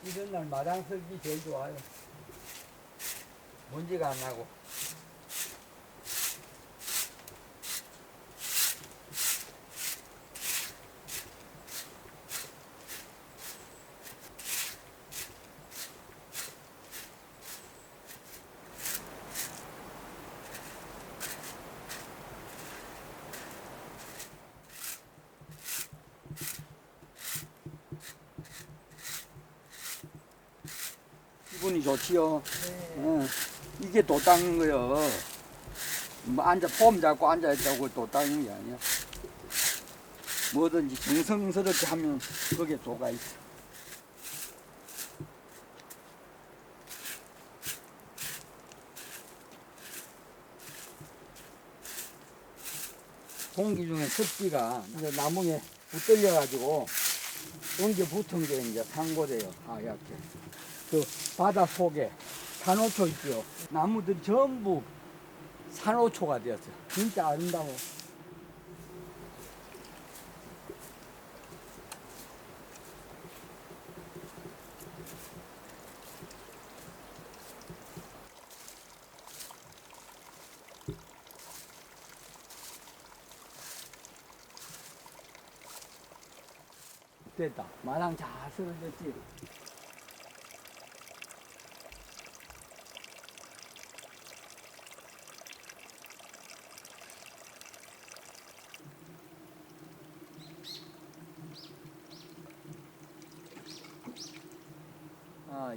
이런 날 마당 설기 제일 좋아요. 먼지가 안 나고. 기분이 좋지요. 네. 이게 도 닦는 거요. 뭐 폼 잡고 앉아있다고 도 닦는 게 아니야. 뭐든지 정성스럽게 하면 거기에 도가 있어. 공기 중에 습기가 이제 나무에 붙들려가지고 엉겨 붙은 게 이제 상고돼요. 하얗게. 그 바다 속에 산호초 있죠. 나무들이 전부 산호초가 되었어요. 진짜 아름다워. 됐다. 마당 잘 쓰러졌지.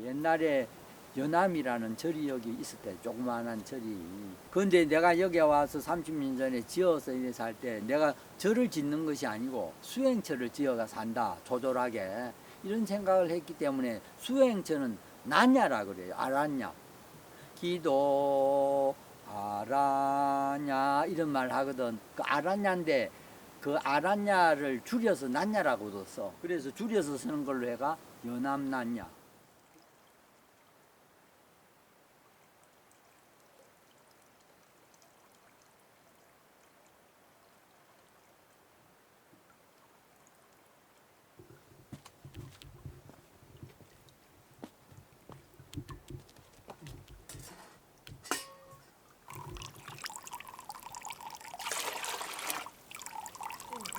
옛날에 연암이라는 절이 여기 있었대. 조그마한 절이. 근데 내가 여기 와서 30년 전에 지어서 살 때 내가 절을 짓는 것이 아니고 수행처를 지어가 산다. 조촐하게. 이런 생각을 했기 때문에 수행처는 나냐라 그래요. 알았냐. 기도 알았냐 이런 말 하거든. 그 알았냐인데 그 알았냐를 줄여서 낫냐라고도 써. 그래서 줄여서 쓰는 걸로 해가 연암낫냐.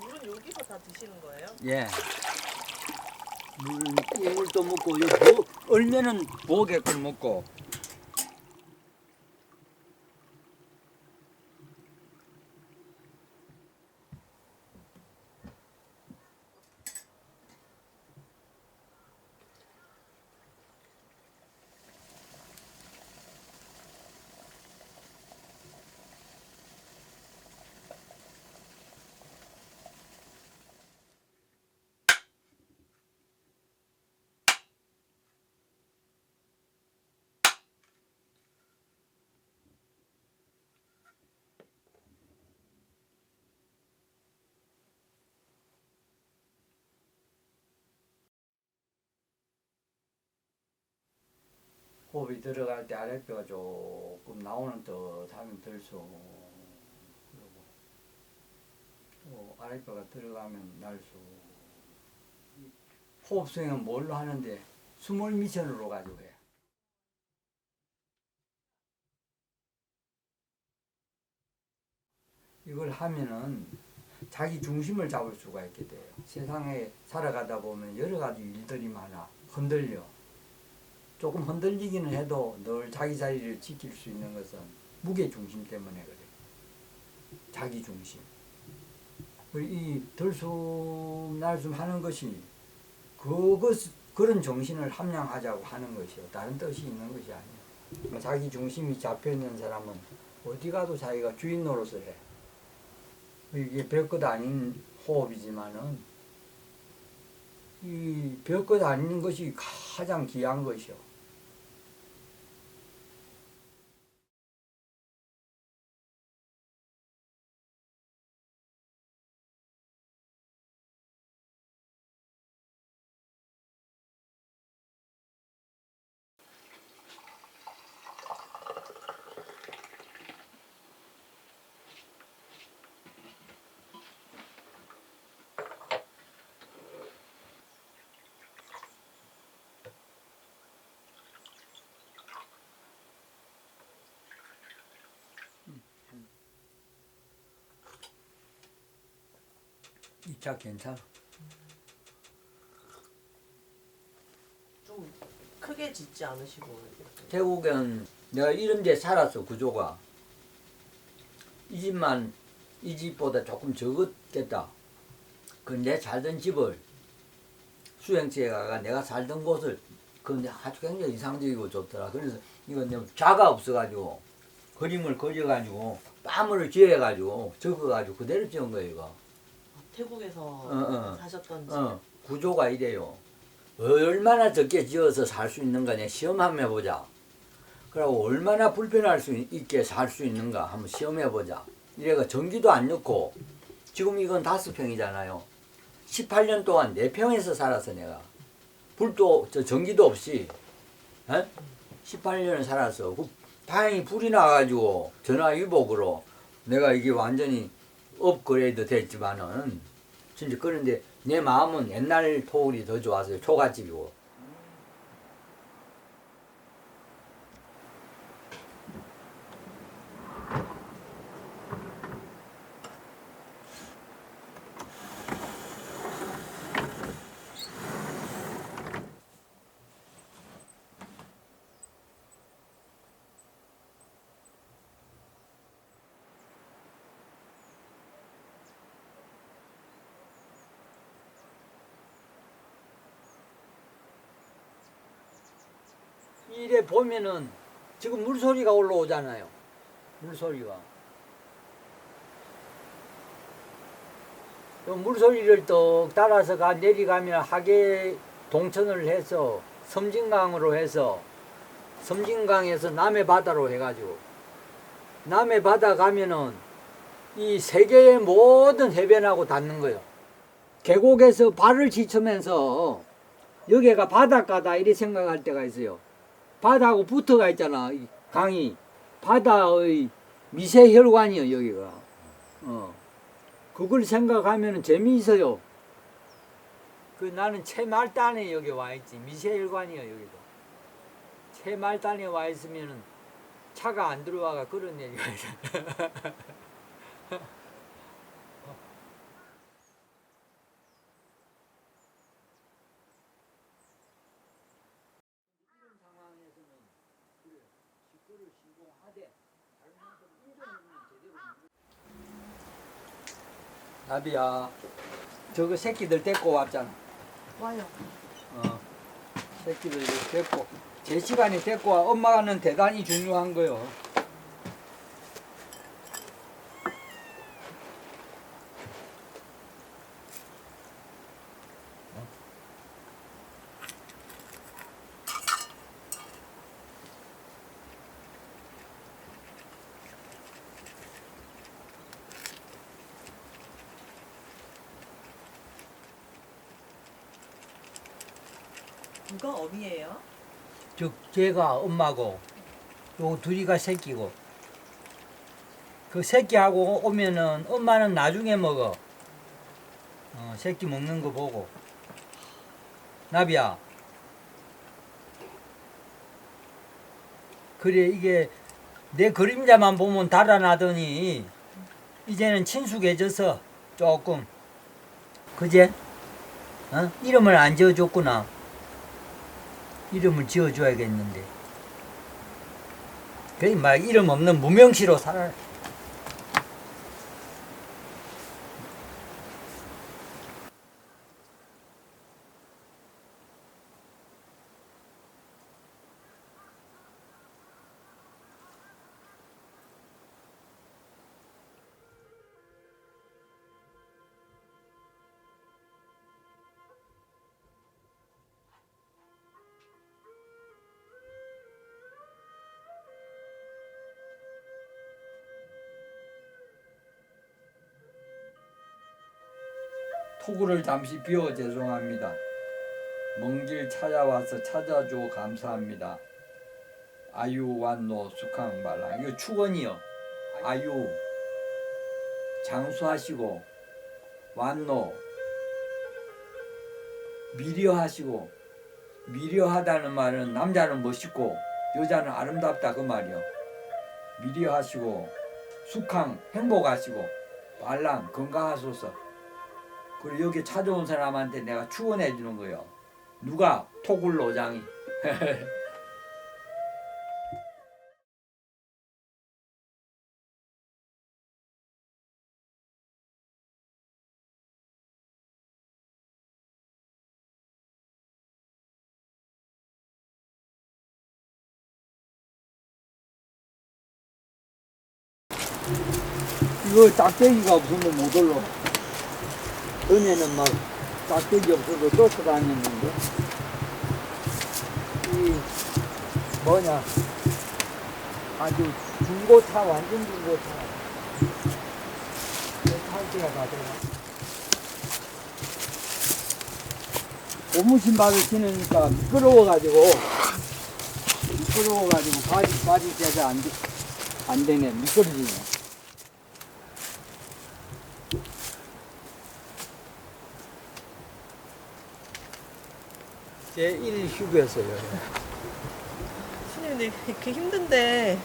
물은 여기서 다 드시는 거예요? 예. 물도 먹고 얼면은 보게 걸 먹고. 호흡이 들어갈 때 아랫배가 조금 나오는 듯 하면 들수 그리고 또 아랫배가 들어가면 날수. 호흡 수행은 뭘로 하는데 숨을 미션으로 가지고 해. 이걸 하면은 자기 중심을 잡을 수가 있게 돼요. 세상에 살아가다 보면 여러 가지 일들이 많아. 흔들려. 조금 흔들리기는 해도 늘 자기 자리를 지킬 수 있는 것은 무게 중심 때문에 그래. 자기 중심. 이 들숨 날숨 하는 것이 그런 정신을 함양하자고 하는 것이요. 다른 뜻이 있는 것이 아니에요. 자기 중심이 잡혀 있는 사람은 어디 가도 자기가 주인 노릇을 해. 이게 별것 아닌 호흡이지만은 이 별것 아닌 것이 가장 귀한 것이요. 자 괜찮아. 좀 크게 짓지 않으시고 이렇게. 태국은 내가 이런 데 살았어. 구조가 이 집만 이 집보다 조금 적었겠다. 그 내 살던 집을 수행지에 가가 내가 살던 곳을 그 아주 굉장히 이상적이고 좋더라. 그래서 이건 내 자가 없어가지고 그림을 그려가지고 빠물을 지어가지고 적어가지고 그대로 지은 거예요. 이거. 태국에서 사셨던 집. 구조가 이래요. 얼마나 적게 지어서 살 수 있는가 내가 시험 한번 해보자. 그리고 얼마나 불편할 수 있게 살 수 있는가 한번 시험해보자. 이래가 전기도 안 넣고 지금 이건 5평이잖아요. 18년 동안 4평에서 살았어 내가. 불도 전기도 없이 18년을 살았어. 그 다행히 불이 나가지고 전화위복으로 내가 이게 완전히 업그레이드 됐지만은 진짜 그런데 내 마음은 옛날 토굴이 더 좋았어요. 초가집이고. 이래 보면은 지금 물소리가 올라오잖아요. 물소리가. 물소리를 또 따라서 내려가면 하계 동천을 해서 섬진강으로 해서 섬진강에서 남해바다로 해가지고 남해바다 가면은 이 세계의 모든 해변하고 닿는 거예요. 계곡에서 발을 지치면서 여기가 바닷가다 이렇게 생각할 때가 있어요. 바다하고 붙어가 있잖아. 이 강이 바다의 미세혈관이요 여기가. 그걸 생각하면 재미있어요. 그 나는 채말단에 여기 와 있지. 미세혈관이요 여기도. 채말단에 와 있으면은 차가 안 들어와가 그런 얘기가 있어. 나비야, 저거 새끼들 데리고 왔잖아. 와요. 새끼들 데리고 제 시간에 데리고 와. 엄마는 대단히 중요한 거요. 누가 어미예요? 걔가 엄마고, 요 둘이가 새끼고. 그 새끼하고 오면은 엄마는 나중에 먹어. 새끼 먹는 거 보고. 나비야. 그래, 이게 내 그림자만 보면 달아나더니, 이제는 친숙해져서 조금. 그제? 이름을 안 지어줬구나. 이름을 지어줘야겠는데. 그래, 막 이름 없는 무명시로 살아. 토구를 잠시 비워 죄송합니다. 먼 길 찾아와서 찾아줘 감사합니다. 아유 완노 수캉발랑 이거 축원이요. 아유 장수하시고 완노 미려하시고 미려하다는 말은 남자는 멋있고 여자는 아름답다 그 말이요. 미려하시고 수캉 행복하시고 발랑 건강하소서 그리고 여기 찾아온 사람한테 내가 축원해 주는 거예요. 누가? 토굴 노장이. 이거 짝대기가 없으면 못 올라. 전에는 막 짝대기 없어도 쫓아다녔는데 이 뭐냐 아주 중고차 완전 중고차 탈기가 다 들어가. 고무신발을 신으니까 미끄러워가지고 바지 제자 안 되네. 미끄러지네. 제 1일 휴교였어요. 스님 근데 이렇게 힘든데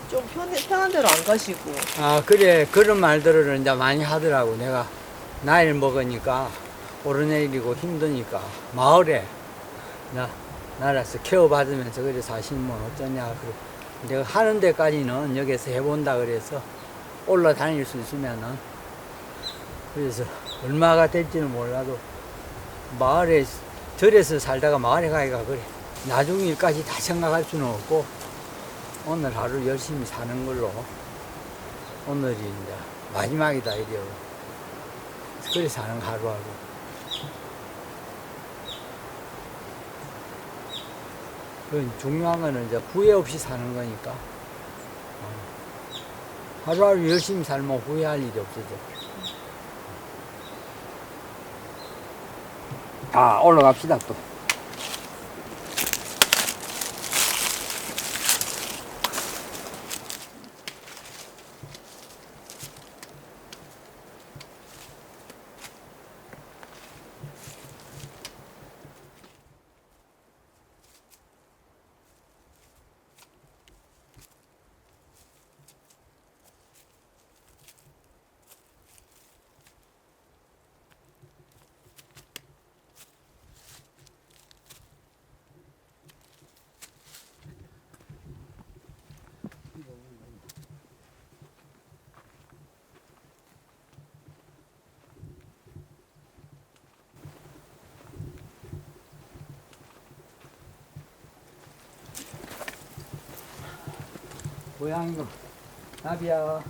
좀 편한 데로 안 가시고. 아, 그래. 그런 말들을 이제 많이 하더라고. 내가 나이를 먹으니까 오르내리고 힘드니까 마을에 나라서 케어받으면서 그래 사시면 어쩌냐. 그래. 내가 하는 데까지는 여기서 해본다 그래서 올라다닐 수 있으면은 그래서 얼마가 될지는 몰라도 마을에 절에서 살다가 마을에 가기가 그래. 나중 일까지 다 생각할 수는 없고 오늘 하루 열심히 사는 걸로 오늘이 이제 마지막이다 이래요. 그래 사는 하루하루. 그 중요한 거는 이제 후회 없이 사는 거니까 하루하루 열심히 살면 후회할 일이 없어져. 올라갑시다 또. 고양이가 나비야.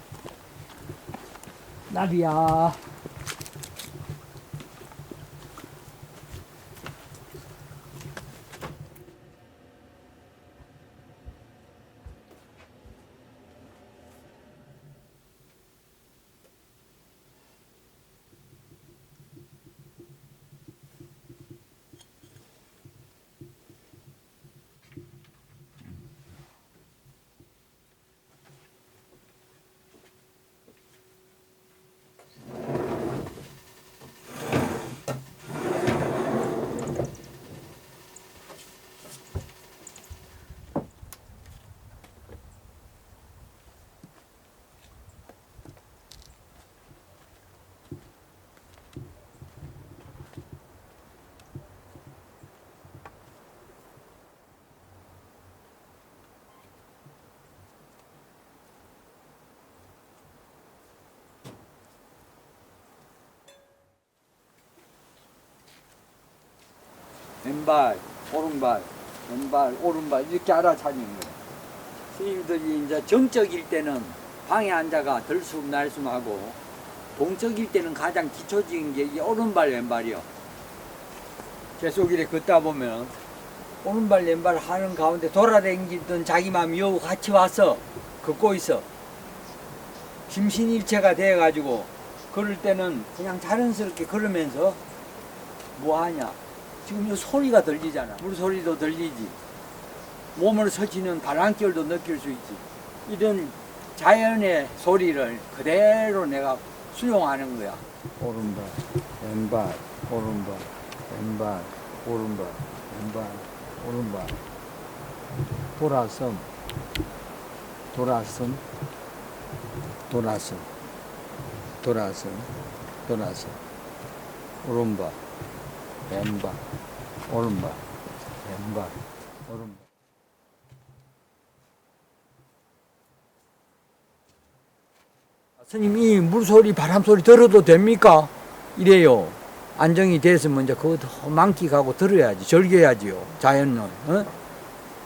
왼발, 오른발, 왼발, 오른발 이렇게 알아차리는 거예요. 스님들이 이제 정적일 때는 방에 앉아가 들숨 날숨하고 동적일 때는 가장 기초적인 게 이 오른발 왼발이요. 계속 이렇게 걷다 보면 오른발 왼발 하는 가운데 돌아다니던 자기 마음이 여우 같이 와서 걷고 있어. 심신일체가 돼가지고 걸을 때는 그냥 자연스럽게 걸으면서 뭐 하냐. 지금 이 소리가 들리잖아. 물소리도 들리지. 몸을 스치는 바람결도 느낄 수 있지. 이런 자연의 소리를 그대로 내가 수용하는 거야. 오른발, 왼발, 오른발, 왼발, 오른발, 왼발, 오른발. 돌아섬, 돌아섬, 돌아섬, 돌아섬, 돌아섬, 오른발, 왼발, 오른발, 왼발, 오른발. 스님, 이 물소리, 바람소리 들어도 됩니까? 이래요. 안정이 됐으면 이제 그거 더 만끽하고 들어야지, 즐겨야지요, 자연은. 어?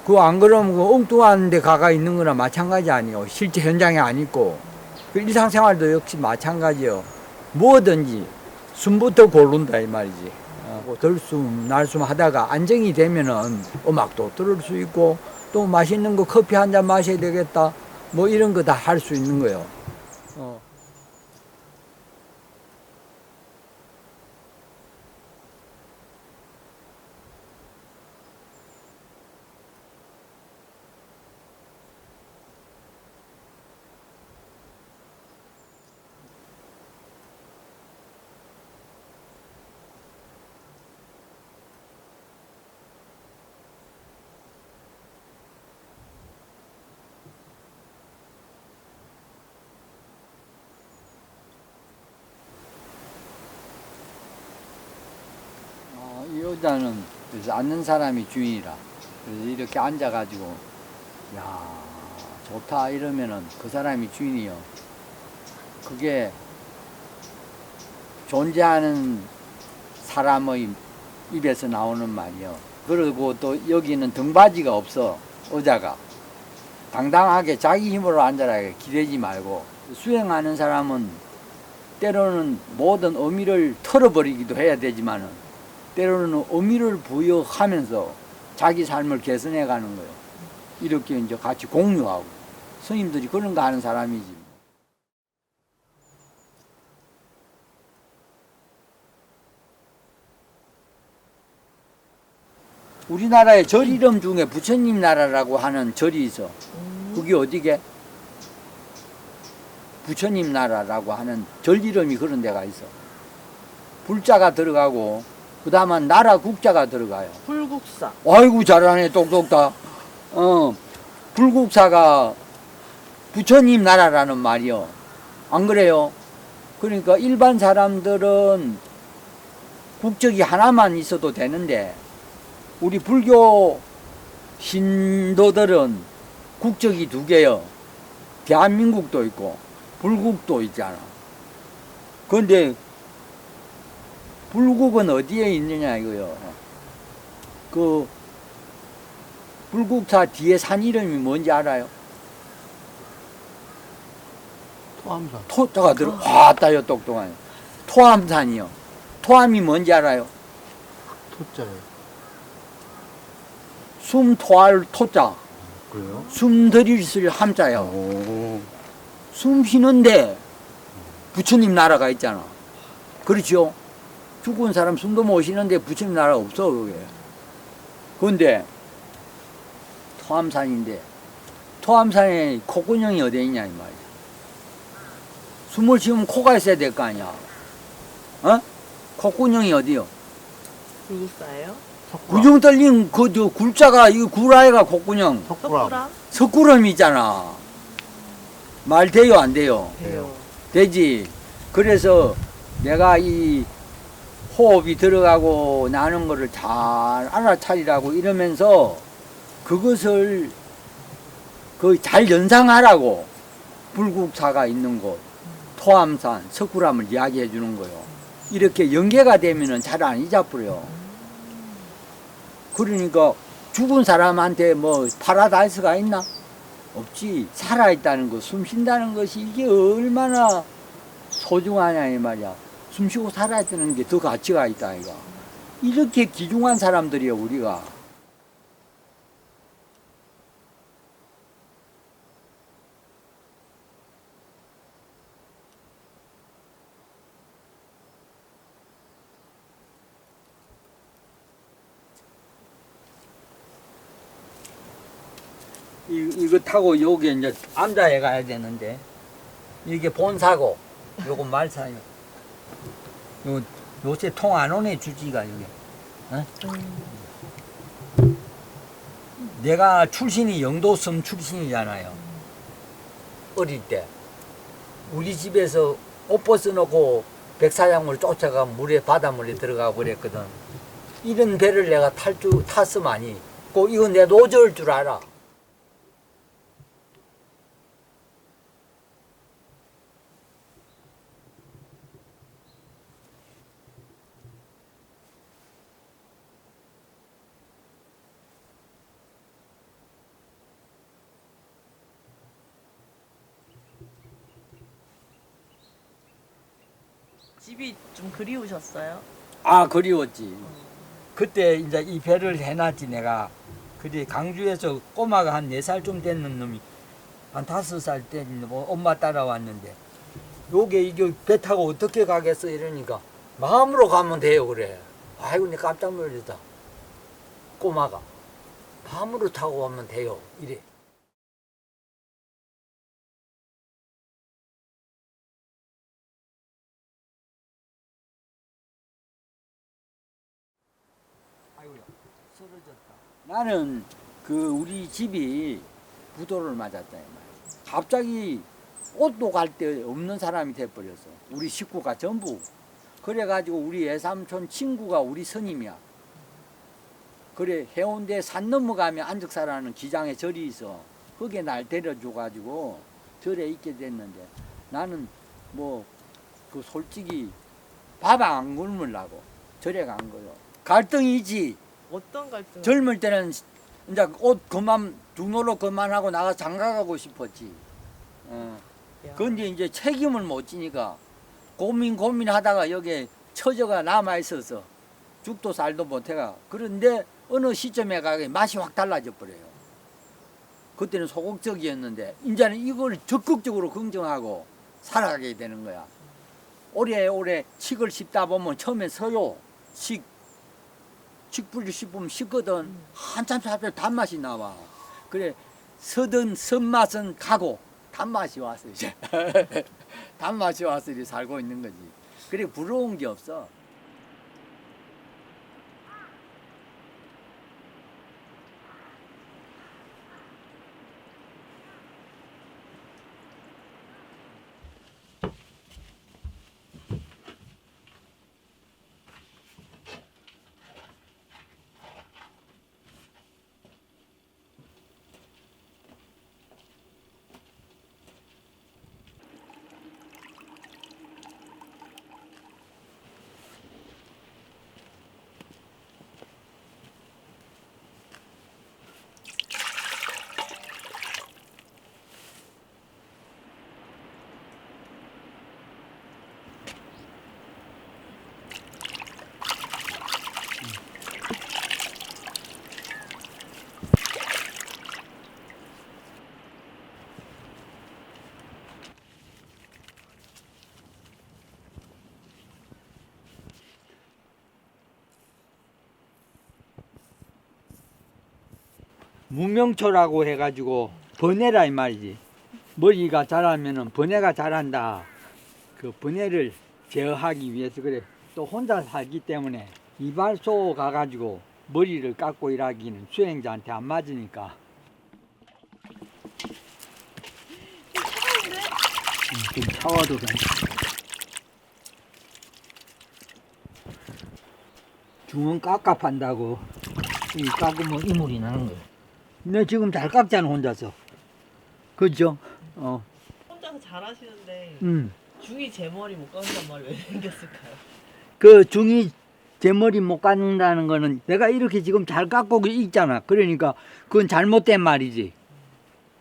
그거 안 그러면 그 엉뚱한 데 가가 있는 거나 마찬가지 아니요. 실제 현장에 안 있고. 그 일상생활도 역시 마찬가지요. 뭐든지 숨부터 고른다 이 말이지. 들숨 날숨 하다가 안정이 되면은 음악도 들을 수 있고 또 맛있는 거 커피 한 잔 마셔야 되겠다. 뭐 이런 거 다 할 수 있는 거요. 이 여자는 그래서 앉는 사람이 주인이라 그래서 이렇게 앉아가지고 야 좋다 이러면은 그 사람이 주인이요. 그게 존재하는 사람의 입에서 나오는 말이요. 그리고 또 여기는 등받이가 없어. 의자가 당당하게 자기 힘으로 앉아라. 기대지 말고. 수행하는 사람은 때로는 모든 의미를 털어버리기도 해야 되지만은 때로는 의미를 부여하면서 자기 삶을 개선해 가는 거예요. 이렇게 이제 같이 공유하고 스님들이 그런 거 하는 사람이지. 우리나라에 절 이름 중에 부처님 나라라고 하는 절이 있어. 그게 어디게? 부처님 나라라고 하는 절 이름이 그런 데가 있어. 불자가 들어가고 그 다음은 나라 국자가 들어가요. 불국사. 아이고 잘하네 똑똑다. 불국사가 부처님 나라라는 말이요. 안 그래요? 그러니까 일반 사람들은 국적이 하나만 있어도 되는데 우리 불교 신도들은 국적이 두 개요. 대한민국도 있고 불국도 있잖아. 그런데 불국은 어디에 있느냐 이거요. 그 불국사 뒤에 산 이름이 뭔지 알아요? 토암산. 토자가 들어. 왔다요 똑똑하네. 토암산이요. 토암이 뭔지 알아요? 토자예요. 숨 토할 토자. 그래요? 숨 들이실 함자요. 오. 숨 쉬는데 부처님 나라가 있잖아. 그렇죠? 죽은 사람 숨도 못 쉬는데 부처님 나라 없어 그게. 그런데 토암산인데 토암산에 콧구녕이 어디 있냐 이 말이야. 숨을 쉬면 코가 있어야 될 거 아니야. 어? 콧구녕이 어디요? 불국사예요? 구녕 뚫린 그 저 굴자가 이 구라이가 콧구녕. 석구랑? 석구름이 있잖아. 말 돼요 안 돼요? 돼요. 되지. 그래서 내가 이 호흡이 들어가고 나는 거를 잘 알아차리라고 이러면서 그것을 그 잘 연상하라고 불국사가 있는 곳 토암산 석굴암을 이야기해 주는 거요. 이렇게 연계가 되면은 잘 안 잊어버려. 그러니까 죽은 사람한테 뭐 파라다이스가 있나? 없지. 살아있다는 거, 숨 쉰다는 것이 이게 얼마나 소중하냐 이 말이야. 숨 쉬고 살아있다는 게 더 가치가 있다 이거. 이렇게 귀중한 사람들이야 우리가. 이거 타고 여기 이제 앉아야 가야 되는데 이게 본사고 요거 말사요. 요 요새 통 안 오네 주지가 여기. 어? 내가 출신이 영도섬 출신이잖아요. 어릴 때 우리 집에서 옷 벗어놓고 백사장을 쫓아가 물에 바닷물에 들어가 버렸거든. 이런 배를 내가 탔으면이 꼭 이거 내 노저일 줄 알아. 집이 좀 그리우셨어요? 아, 그리웠지. 그때 이제 이 배를 해놨지 내가. 그래 강주에서 꼬마가 한 4살쯤 됐는 놈이 한 5살 때 뭐 엄마 따라왔는데 요게 이게 배 타고 어떻게 가겠어 이러니까 마음으로 가면 돼요 그래. 아이고 내 깜짝 놀랐다. 꼬마가 마음으로 타고 가면 돼요 이래. 아이고야 쓰러졌다. 나는 그 우리 집이 부도를 맞았다 이 말이야. 갑자기 옷도 갈 데 없는 사람이 돼버렸어. 우리 식구가 전부. 그래가지고 우리 애삼촌 친구가 우리 스님이야. 그래 해운대 산 넘어가면 안적사라는 기장에 절이 있어. 거기에 날 데려줘가지고 절에 있게 됐는데 나는 뭐 그 솔직히 밥 안 굶으려고 절에 간 거요. 갈등이지. 어떤 갈등? 젊을 때는 이제 옷 그만 중로로 그만하고 나가 장가 가고 싶었지. 근데 이제 책임을 못 지니까 고민하다가 여기에 처져가 남아 있어서 죽도 살도 못해가. 그런데 어느 시점에 가게 맛이 확 달라져 버려요. 그때는 소극적이었는데 이제는 이걸 적극적으로 긍정하고 살아가게 되는 거야. 오래오래 칡을 씹다 보면 처음에 서요. 칡뿌리 씹으면 씹거든. 한참 살면 단맛이 나와. 그래 서든 선맛은 가고 단맛이 와서 이제 단맛이 와서 이제 살고 있는 거지. 그래 부러운 게 없어. 무명초라고 해가지고 번뇌라 이 말이지. 머리가 자라면은 번뇌가 자란다. 그 번뇌를 제어하기 위해서 그래. 또 혼자 살기 때문에 이발소 가가지고 머리를 깎고 일하기는 수행자한테 안 맞으니까. 좀 차와도 돼. 중은 깝깝한다고. 이 깎으면 이물이 나는 거야. 너 지금 잘 깎잖아 혼자서. 그죠? 혼자서 잘하시는데 음. 중이 제 머리 못 감는단 말이 왜 생겼을까요? 그 중이 제 머리 못 깎는다는 거는 내가 이렇게 지금 잘 깎고 있잖아. 그러니까 그건 잘못된 말이지.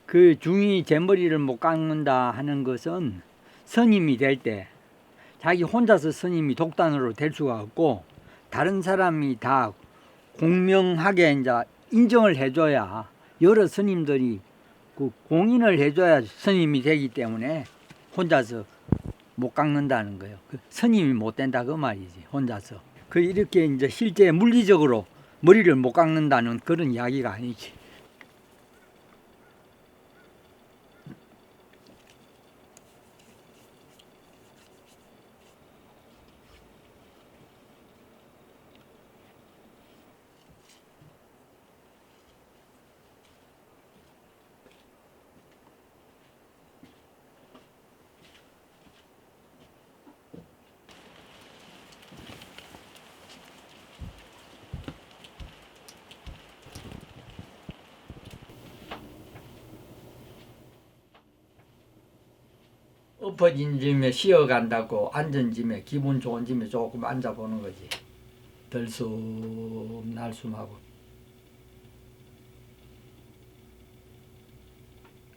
그 중이 제 머리를 못 깎는다 하는 것은 스님이 될 때 자기 혼자서 스님이 독단으로 될 수가 없고 다른 사람이 다 공명하게 이제 인정을 해줘야 여러 스님들이 그 공인을 해줘야 스님이 되기 때문에 혼자서 못 깎는다는 거예요. 그 스님이 못 된다 그 말이지 혼자서. 그 이렇게 이제 실제 물리적으로 머리를 못 깎는다는 그런 이야기가 아니지. 엎어진 짐에 쉬어간다고 앉은 짐에 기분 좋은 짐에 조금 앉아보는 거지. 들숨 날숨하고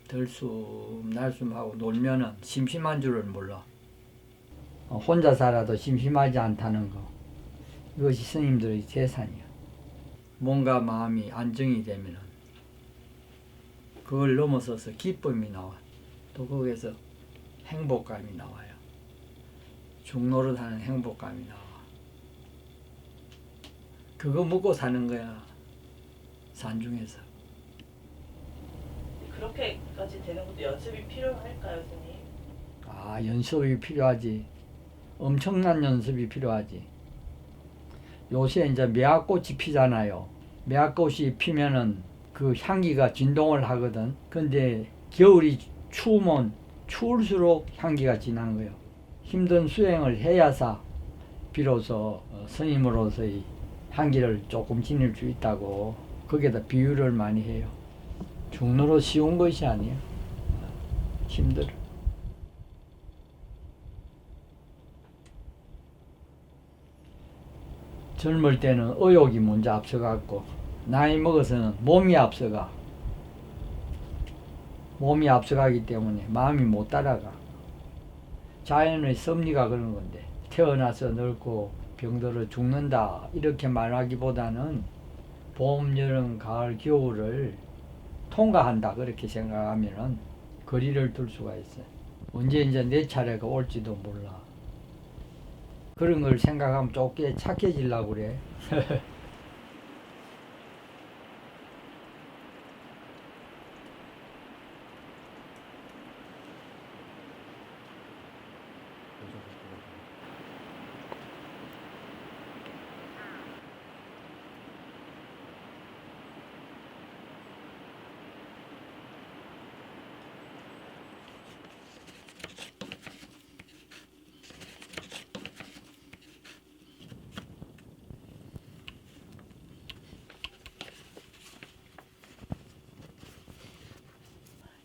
들숨 날숨하고 놀면은 심심한 줄을 몰라. 혼자 살아도 심심하지 않다는 거. 이것이 스님들의 재산이야. 뭔가 마음이 안정이 되면은 그걸 넘어서서 기쁨이 나와. 또 거기에서 행복감이 나와요. 중노릇하는 행복감이 나와. 그거 먹고 사는 거야. 산중에서. 그렇게까지 되는 것도 연습이 필요할까요, 스님? 아, 연습이 필요하지. 엄청난 연습이 필요하지. 요새 이제 매화꽃이 피잖아요. 매화꽃이 피면은 그 향기가 진동을 하거든. 근데 겨울이 추우면 추울수록 향기가 진한 거예요. 힘든 수행을 해야사 비로소 스님으로서의 향기를 조금 지닐 수 있다고 거기에다 비유를 많이 해요. 중노로 쉬운 것이 아니에요. 힘들어. 젊을 때는 의욕이 먼저 앞서갔고 나이 먹어서는 몸이 앞서가. 몸이 앞서가기 때문에 마음이 못 따라가. 자연의 섭리가 그런 건데 태어나서 늙고 병들어 죽는다 이렇게 말하기보다는 봄, 여름, 가을, 겨울을 통과한다 그렇게 생각하면은 거리를 둘 수가 있어요. 언제 이제 내 차례가 올지도 몰라. 그런 걸 생각하면 좋게 착해지려고 그래.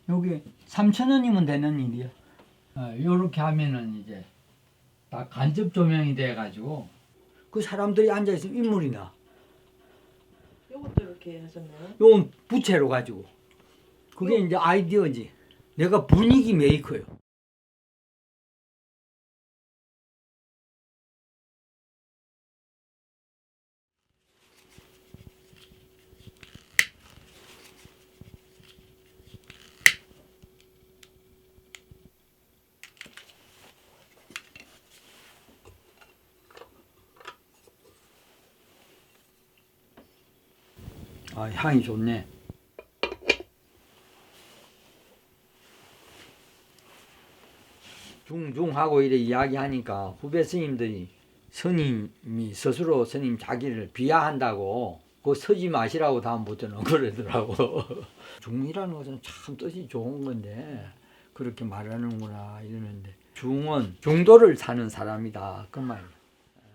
여기 3,000원이면 되는 일이야. 요렇게 하면은 이제 다 간접 조명이 돼가지고 그 사람들이 앉아있으면 인물이 나. 요것도 이렇게 하셨나요? 요건 부채로 가지고. 그게 이제 아이디어지. 내가 분위기 메이커요. 아, 향이 좋네. 중중하고 이래 이야기하니까 후배 스님들이 스님이 스스로 스님 자기를 비하한다고 그거 서지 마시라고 다음부터는 그러더라고. 중이라는 것은 참 뜻이 좋은 건데 그렇게 말하는구나 이러는데 중은 중도를 사는 사람이다 그 말이야.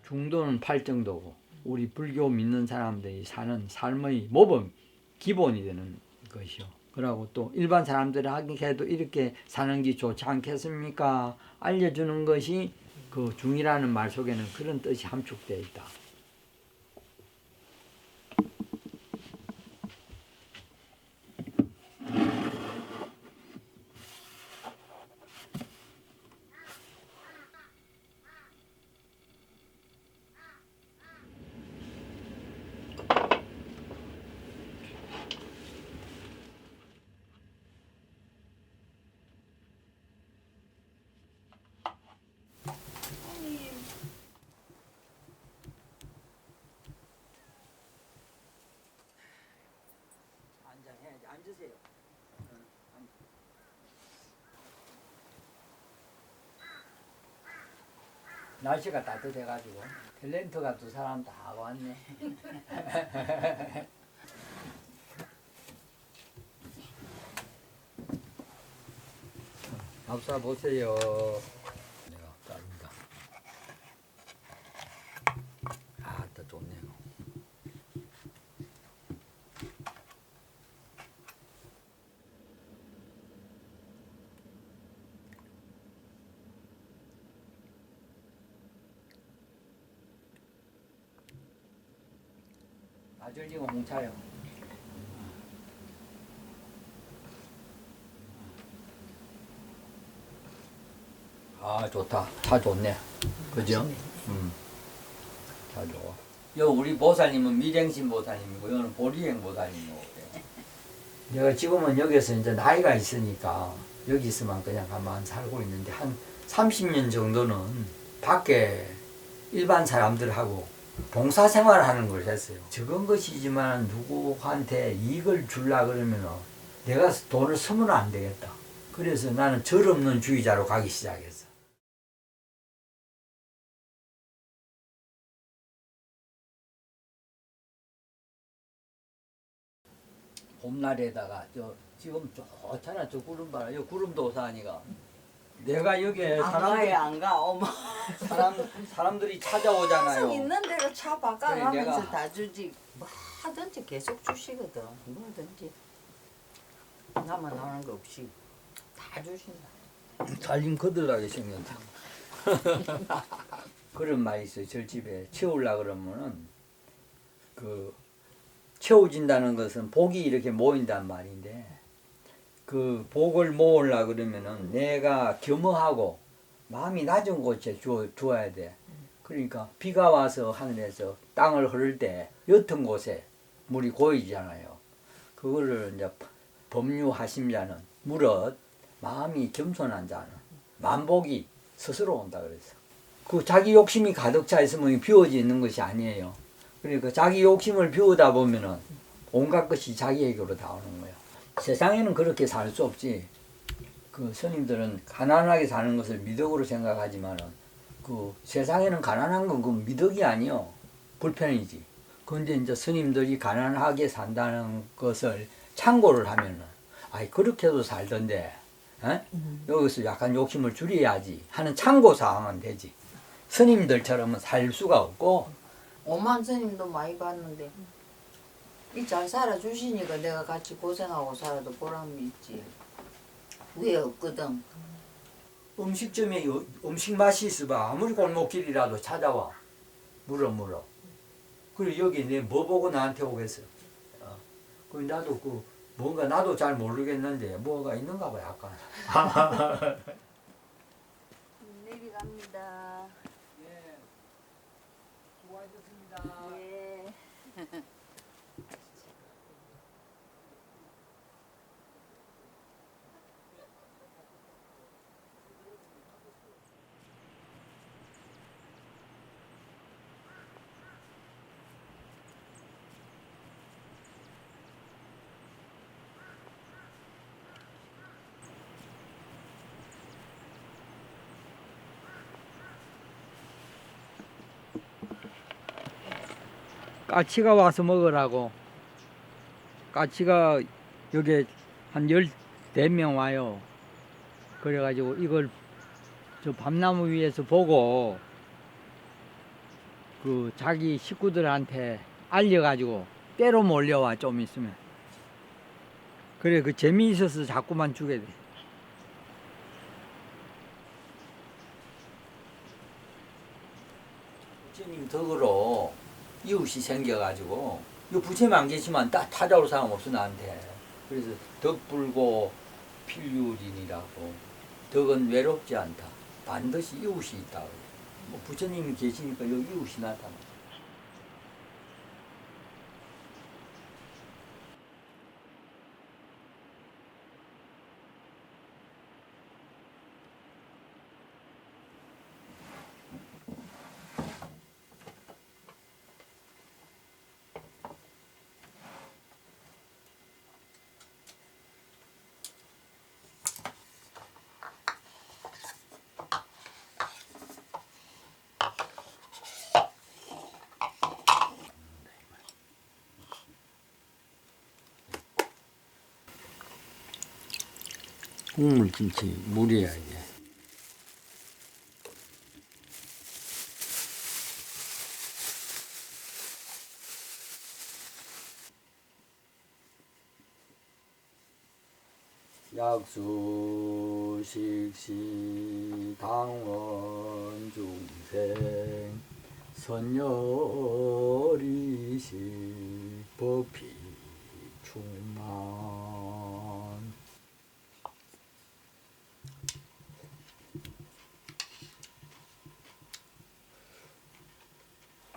중도는 팔정도고 우리 불교 믿는 사람들이 사는 삶의 모범 기본이 되는 것이요. 그러고 또 일반 사람들이 하기에도 이렇게 사는 게 좋지 않겠습니까? 알려주는 것이 그 중이라는 말 속에는 그런 뜻이 함축되어 있다. 앉으세요. 날씨가 따뜻해가지고 탤런트가 두 사람 다 왔네. 밥사 보세요. 내가 자른다. 아따 좋네요. 가절리고 홍차요. 아 좋다. 차 좋네. 그죠? 차 좋아. 여 우리 보살님은 미랭신 보살님이고 여기는 보리행 보살님이고. 내가 지금은 여기서 이제 나이가 있으니까 여기 있으면 그냥 가만 살고 있는데 한 30년 정도는 밖에 일반 사람들하고 봉사생활을 하는 걸 했어요. 적은 것이지만 누구한테 이익을 주려 그러면 내가 돈을 쓰면 안 되겠다. 그래서 나는 절 없는 주의자로 가기 시작했어. 봄날에다가 지금 좋잖아. 저 구름 봐라. 이 구름도 사니까 내가 여기에 안 가, 어머. 사람들이 찾아오잖아요. 항상 있는 대로 차 바꿔가면서 그래, 내가- 다 주지. 뭐 하든지 계속 주시거든. 뭐든지. 나만 나오는 거 없이 다 주신다. 살림 거들나게 생겼다. 그런 말이 있어요. 절집에 채우려 그러면은 채워진다는 것은 복이 이렇게 모인단 말인데 그 복을 모으려 그러면은 내가 겸허하고 마음이 낮은 곳에 주어야 돼. 그러니까 비가 와서 하늘에서 땅을 흐를 때 옅은 곳에 물이 고이잖아요. 그거를 이제 법류하심자는 무릇 마음이 겸손한 자는 만복이 스스로 온다 그랬어. 그 자기 욕심이 가득 차 있으면 비워져 있는 것이 아니에요. 그러니까 자기 욕심을 비우다 보면은 온갖 것이 자기에게로 다 오는 거예요. 세상에는 그렇게 살 수 없지. 그 스님들은 가난하게 사는 것을 미덕으로 생각하지만은 그 세상에는 가난한 건 그 미덕이 아니요. 불편이지. 그런데 이제 스님들이 가난하게 산다는 것을 참고를 하면은 아이 그렇게도 살던데 여기서 약간 욕심을 줄여야지 하는 참고 사항은 되지. 스님들처럼은 살 수가 없고 오만 스님도 많이 봤는데 이 잘 살아주시니까 내가 같이 고생하고 살아도 보람이 있지. 위에 없거든. 음식점에 음식 맛이 있어봐. 아무리 골목길이라도 찾아와. 물어. 그리고 여기 내 뭐 보고 나한테 오겠어. 그 나도 뭔가 나도 잘 모르겠는데 뭐가 있는가 봐 약간. 내리 갑니다. 예. 수고하셨습니다. 예. 까치가 와서 먹으라고. 까치가 여기 한 14명 와요. 그래가지고 이걸 저 밤나무 위에서 보고 그 자기 식구들한테 알려가지고 때로 몰려와 좀 있으면. 그래 그 재미있어서 자꾸만 주게 돼. 부처님 덕으로 이웃이 생겨가지고 이 부처님 안 계시면 딱 찾아올 사람 없어 나한테. 그래서 덕 불고 필유진이라고 덕은 외롭지 않다. 반드시 이웃이 있다. 뭐 부처님이 계시니까 여기 이웃이 나타나. 국물김치 물이야 이게. 약수식시 당원 중생 선열이시 법이 충만.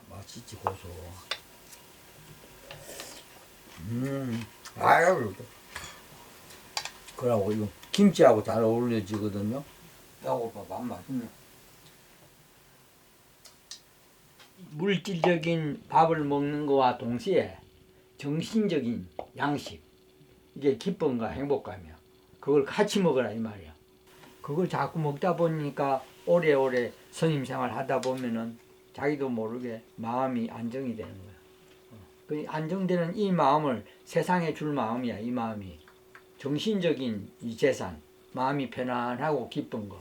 맛있지 고소. 아유, 그러고 이거 김치하고 잘 어울려지거든요. 야고 봐봐, 안 맛있네. 물질적인 밥을 먹는 거와 동시에 정신적인 양식, 이게 기쁨과 행복감이야. 그걸 같이 먹으라 이 말이야. 그걸 자꾸 먹다 보니까 오래오래 선임 생활 하다 보면은 자기도 모르게 마음이 안정이 되는 거야. 그 안정되는 이 마음을 세상에 줄 마음이야. 이 마음이 정신적인 이 재산, 마음이 편안하고 기쁜 거.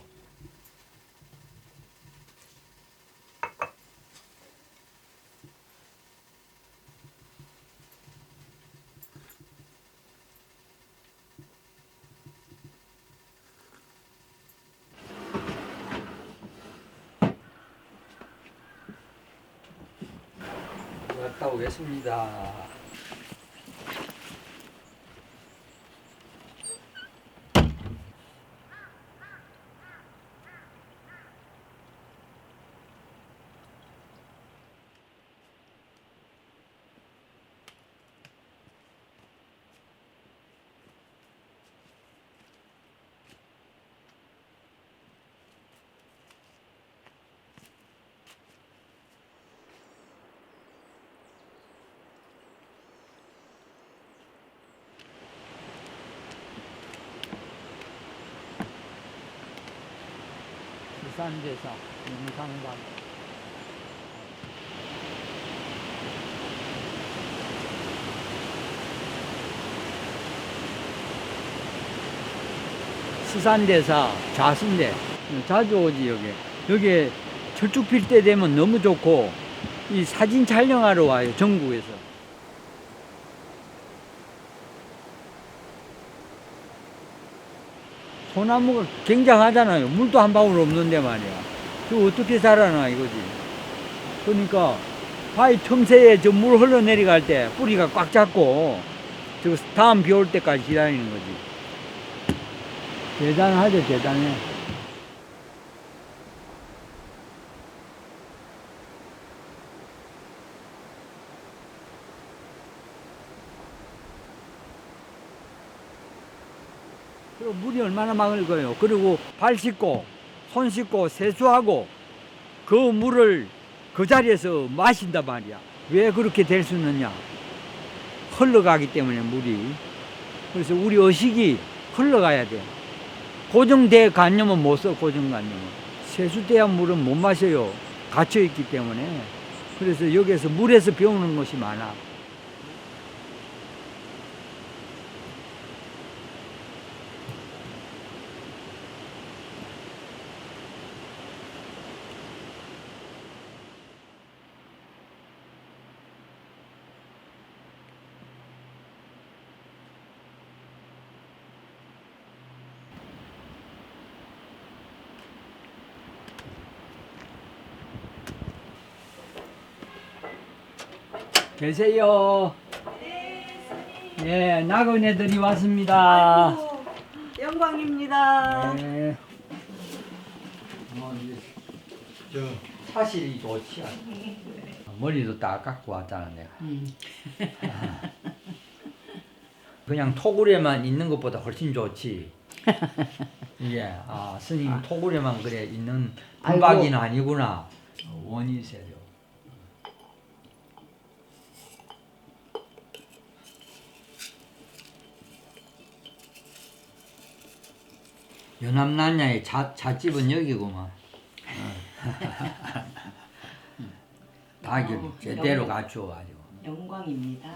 갔다 오겠습니다. 수산대사 영상관. 수산대사 좌순대 자주 오지. 여기 철쭉 필 때 되면 너무 좋고 이 사진 촬영하러 와요. 전국에서. 소나무가 굉장하잖아요. 물도 한 방울 없는데 말이야. 그 어떻게 자라나 이거지. 그러니까 바위 틈새에 저 물 흘러내려갈 때 뿌리가 꽉 잡고 저 다음 비 올 때까지 기다리는 거지. 대단하죠, 대단해. 그리고 물이 얼마나 맑을까요? 그리고 발 씻고 손 씻고 세수하고 그 물을 그 자리에서 마신단 말이야. 왜 그렇게 될 수 있느냐? 흘러가기 때문에 물이. 그래서 우리 의식이 흘러가야 돼. 고정돼 가냐면 못 써. 고정관념은 세수대한 물은 못 마셔요. 갇혀 있기 때문에. 그래서 여기에서 물에서 배우는 것이 많아. 계세요. 예, 나그네들이 왔습니다. 아이고, 영광입니다. 네. 저 사실이 좋지 않아. 머리도 딱 깎고 왔잖아 내가. 그냥 토굴에만 있는 것보다 훨씬 좋지. 이게 스님 토굴에만 그래 있는 분박이는 아니구나. 원이 세요. 연암난야의 잣집은 여기구만. 닭을 제대로 갖춰가지고. 영광입니다.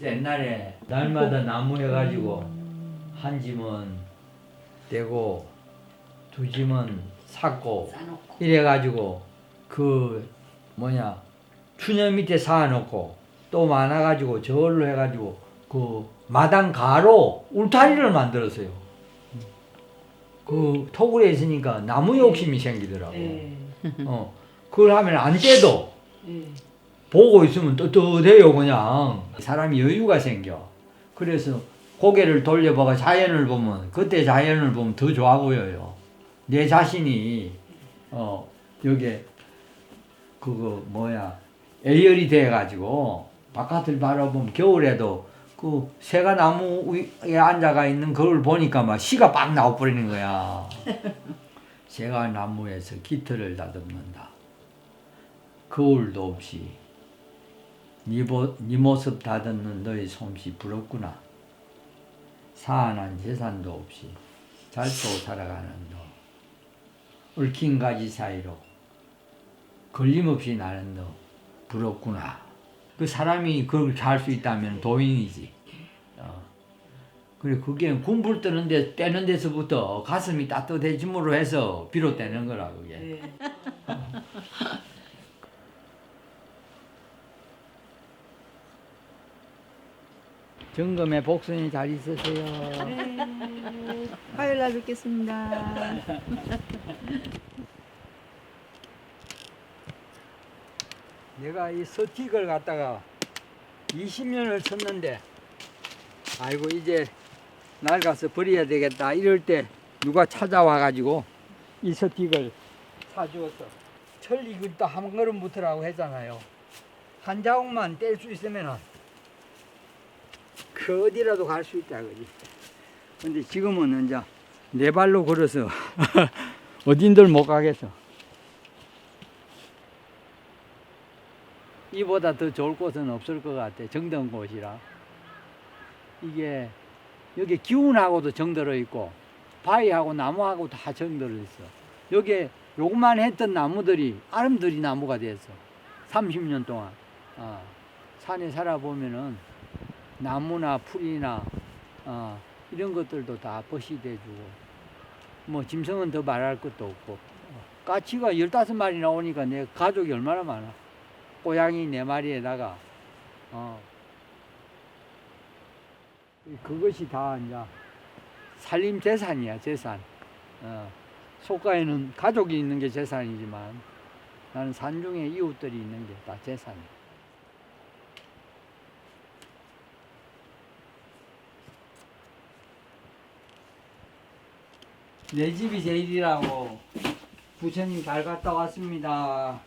옛날에 날마다 나무 해가지고 한 집은 떼고 두 짐은 샀고 싸놓고. 이래가지고 그 뭐냐 추녀 밑에 쌓아놓고 또 많아가지고 저걸로 해가지고 그 마당 가로 울타리를 만들었어요. 그 토굴에 있으니까 나무 욕심이 생기더라고. 그걸 하면 안 떼도 보고 있으면 떳떳해요. 그냥 사람이 여유가 생겨. 그래서 고개를 돌려보고 자연을 보면 그때 자연을 보면 더 좋아 보여요. 내 자신이 여기에 그거 뭐야 애열이 돼가지고 바깥을 바라보면 겨울에도 그 새가 나무 위에 앉아가 있는 그걸 보니까 막 시가 빡 나와버리는 거야. 새가 나무에서 깃털을 다듬는다. 거울도 없이 네 모습 다듬는 너의 솜씨 부럽구나. 사안한 재산도 없이 잘 쏘 살아가는 너. 얽힌 가지 사이로 걸림없이 나는 너 부럽구나. 그 사람이 그걸 할 수 있다면 도인이지. 그래 그게 군불 떼는 데서부터 가슴이 따뜻해짐으로 해서 비롯되는 거라 그게. 점검에 복순이 잘 있으세요. 네. 화요일 날 뵙겠습니다. 내가 이 서틱을 갖다가 20년을 쳤는데 아이고 이제 낡아서 버려야 되겠다 이럴 때 누가 찾아와 가지고 이 서틱을 사주었어. 철 이것도 한 걸음 붙으라고 했잖아요. 한 자국만 뗄 수 있으면은 그 어디라도 갈 수 있다 그지. 근데 지금은 이제 네 발로 걸어서 어딘들 못 가겠어. 이보다 더 좋을 곳은 없을 것 같아. 정든 곳이라. 이게 여기 기운하고도 정들어 있고 바위하고 나무하고 다 정들어 있어. 여기에 요것만 했던 나무들이 아름드리 나무가 됐어. 30년 동안. 산에 살아보면은 나무나 풀이나 이런 것들도 다 벗이 돼주고 뭐 짐승은 더 말할 것도 없고 까치가 15마리 나오니까 내 가족이 얼마나 많아. 고양이 4마리에다가 그것이 다 이제 살림 재산이야. 재산. 속가에는 가족이 있는 게 재산이지만 나는 산중에 이웃들이 있는 게 다 재산이야. 내 집이 제일이라고. 부처님 잘 갔다 왔습니다.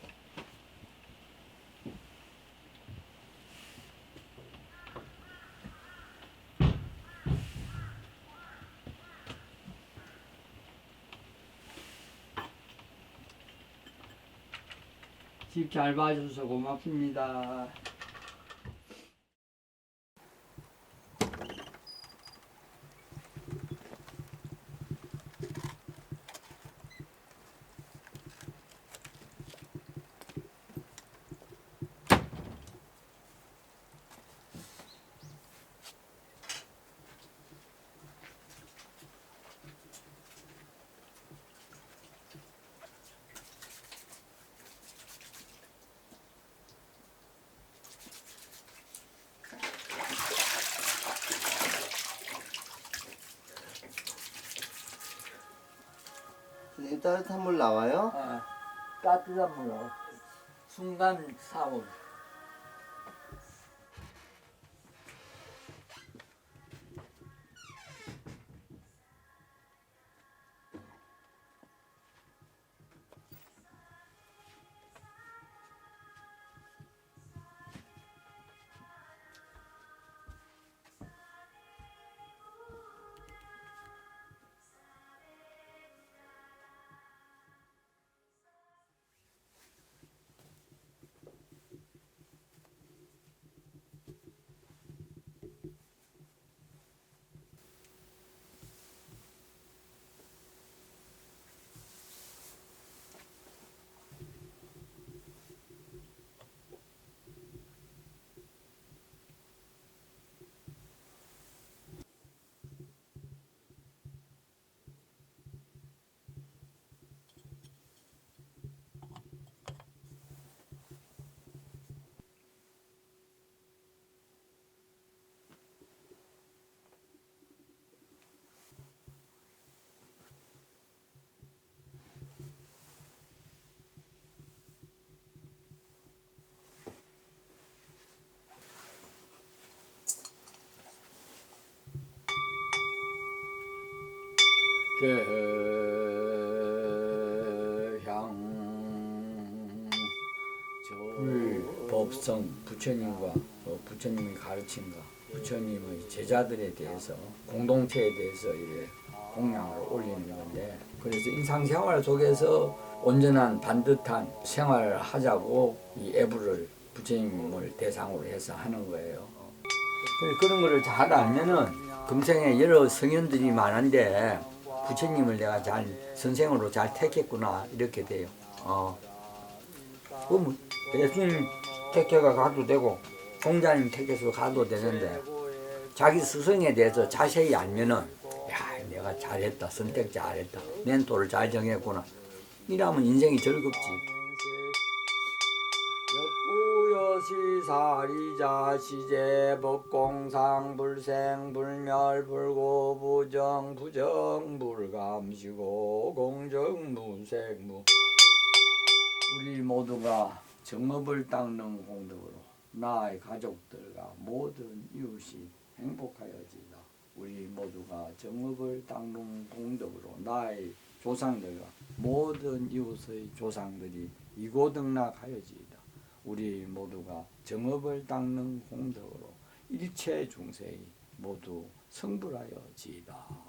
집 잘 봐줘서 고맙습니다. 선생님 따뜻한 물 나와요? 따뜻한 물로 순간 사온. 대향 법성 부처님과 부처님의 가르침과 부처님의 제자들에 대해서 공동체에 대해서 이렇게 공양을 올리는 건데, 그래서 일상생활 속에서 온전한 반듯한 생활을 하자고 이 애부를 부처님을 대상으로 해서 하는 거예요. 그런 거를 잘 알면은 금생에 여러 성현들이 많은데 부처님을 내가 잘 선생으로 잘 택했구나 이렇게 돼요. 그럼 예수님 택해가 가도 되고 공자님 택해서 가도 되는데, 자기 스승에 대해서 자세히 알면은 야, 내가 잘했다, 선택 잘했다, 멘토를 잘 정했구나 이러면 인생이 즐겁지. 역부여시사리자 시제 법공상 불생 불멸 불고 부정 부정 불감시고 공정 무색무. 우리 모두가 정업을 닦는 공덕으로 나의 가족들과 모든 이웃이 행복하여지다. 우리 모두가 정업을 닦는 공덕으로 나의 조상들과 모든 이웃의 조상들이 이고등락하여지이다. 우리 모두가 정업을 닦는 공덕으로 일체 중생이 모두 성불하여지이다.